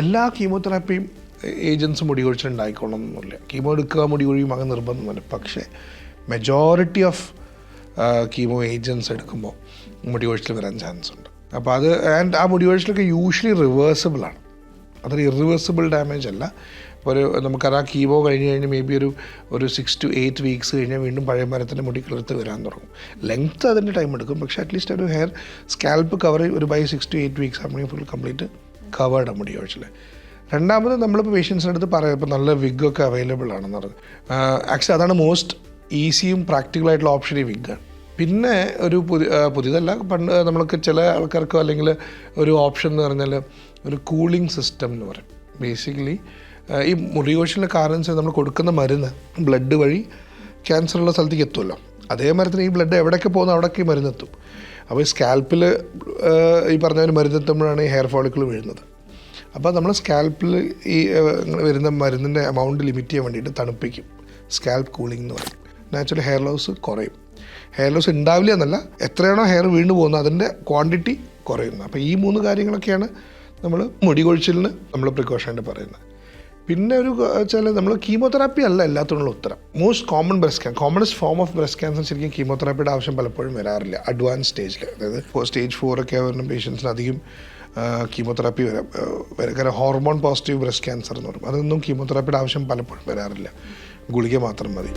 എല്ലാ കീമോതെറാപ്പിയും ഏജൻസ് മുടി കൊഴിച്ചിലുണ്ടായിക്കൊള്ളണമെന്നില്ല. കീമോ എടുക്കുക മുടി കൊഴിയും അങ്ങനെ നിർബന്ധമൊന്നുമില്ല. പക്ഷേ മെജോറിറ്റി ഓഫ് കീമോ ഏജൻസ് എടുക്കുമ്പോൾ മുടി കൊഴിച്ചിൽ വരാൻ ചാൻസ് ഉണ്ട്. അപ്പോൾ അത് ആൻഡ് ആ മുടി കൊഴിച്ചിലൊക്കെ യൂഷ്വലി റിവേഴ്സിബിളാണ്. അതൊരു ഇറിവേഴ്സിബിൾ ഡാമേജ് അല്ല. ഇപ്പോൾ നമുക്കത് ആ കീമോ കഴിഞ്ഞ് മേ ബി ഒരു 6 to 8 വീക്സ് കഴിഞ്ഞാൽ വീണ്ടും പഴയ മരത്തിൻ്റെ മുടി കിളിർത്ത് വരാൻ തുടങ്ങും. ലെങ്ത്ത് അതിൻ്റെ ടൈം എടുക്കും, പക്ഷേ അറ്റ്ലീസ്റ്റ് ഒരു ഹെയർ സ്കാൽപ്പ് കവർ ഒരു ബൈ 6 to 8 വീക്സ് ആകുമ്പോൾ ഫുൾ കംപ്ലീറ്റ് കവേർഡ് മുടി കൊഴിച്ചിൽ. രണ്ടാമത് നമ്മളിപ്പോൾ പേഷ്യൻസിൻ്റെ അടുത്ത് പറയാം, ഇപ്പോൾ നല്ല വിഗൊക്കെ അവൈലബിൾ ആണെന്ന് പറഞ്ഞു. ആക്ച്വലി അതാണ് മോസ്റ്റ് ഈസിയും പ്രാക്ടിക്കലായിട്ടുള്ള ഓപ്ഷൻ ഈ വിഗാണ്. പിന്നെ ഒരു പുതിയതല്ല, പണ്ട് നമ്മൾക്ക് ചില ആൾക്കാർക്കോ അല്ലെങ്കിൽ ഒരു ഓപ്ഷൻ എന്ന് പറഞ്ഞാൽ ഒരു കൂളിംഗ് സിസ്റ്റം എന്ന് പറയും. ബേസിക്കലി ഈ മുടി കൊഴിച്ചിലിൻ്റെ കാരണം നമ്മൾ കൊടുക്കുന്ന മരുന്ന് ബ്ലഡ് വഴി ക്യാൻസറുള്ള സ്ഥലത്തേക്ക് എത്തുമല്ലോ. അതേ മരത്തിന് ഈ ബ്ലഡ് എവിടെയൊക്കെ പോകുന്നു അവിടെയൊക്കെ ഈ മരുന്നെത്തും. അപ്പോൾ ഈ സ്കാൽപ്പിൽ ഈ പറഞ്ഞ ഒരു മരുന്നെത്തുമ്പോഴാണ് ഈ ഹെയർ ഫോളിക്കിൾ വീഴുന്നത്. അപ്പോൾ നമ്മൾ സ്കാൽപ്പിൽ ഈ വരുന്ന മരുന്നിൻ്റെ എമൗണ്ട് ലിമിറ്റ് ചെയ്യാൻ വേണ്ടിയിട്ട് തണുപ്പിക്കും. സ്കാൽപ്പ് കൂളിംഗ് എന്ന് പറയും. നാച്ചുറൽ ഹെയർ ലോസ് കുറയും. ഹെയർ ലോസ് ഉണ്ടാവില്ല എന്നല്ല, എത്രയാണോ ഹെയർ വീണ് പോകുന്നത് അതിൻ്റെ ക്വാണ്ടിറ്റി കുറയുന്നു. അപ്പോൾ ഈ 3 കാര്യങ്ങളൊക്കെയാണ് നമ്മൾ മുടി കൊഴിച്ചിലിന് നമ്മൾ പ്രിക്കോഷനായിട്ട് പറയുന്നത്. പിന്നെ ഒരു വെച്ചാൽ നമ്മൾ കീമോതെറാപ്പി അല്ല എല്ലാത്തിനുള്ള ഉത്തരം. Most common commonest form of breast cancer ശരിക്കും കീമോതെറാപ്പിയുടെ ആവശ്യം പലപ്പോഴും വരാറില്ല. അഡ്വാൻസ് സ്റ്റേജിൽ, അതായത് സ്റ്റേജ് 4 ഒക്കെ വരുന്ന പേഷ്യൻസിന് അധികം കീമോതെറാപ്പി കാരണം ഹോർമോൺ പോസിറ്റീവ് ബ്രസ്റ്റ് ക്യാൻസർ എന്ന് പറയും. അതൊന്നും കീമോതെറാപ്പിയുടെ ആവശ്യം പലപ്പോഴും വരാറില്ല. ഗുളിക മാത്രം മതി.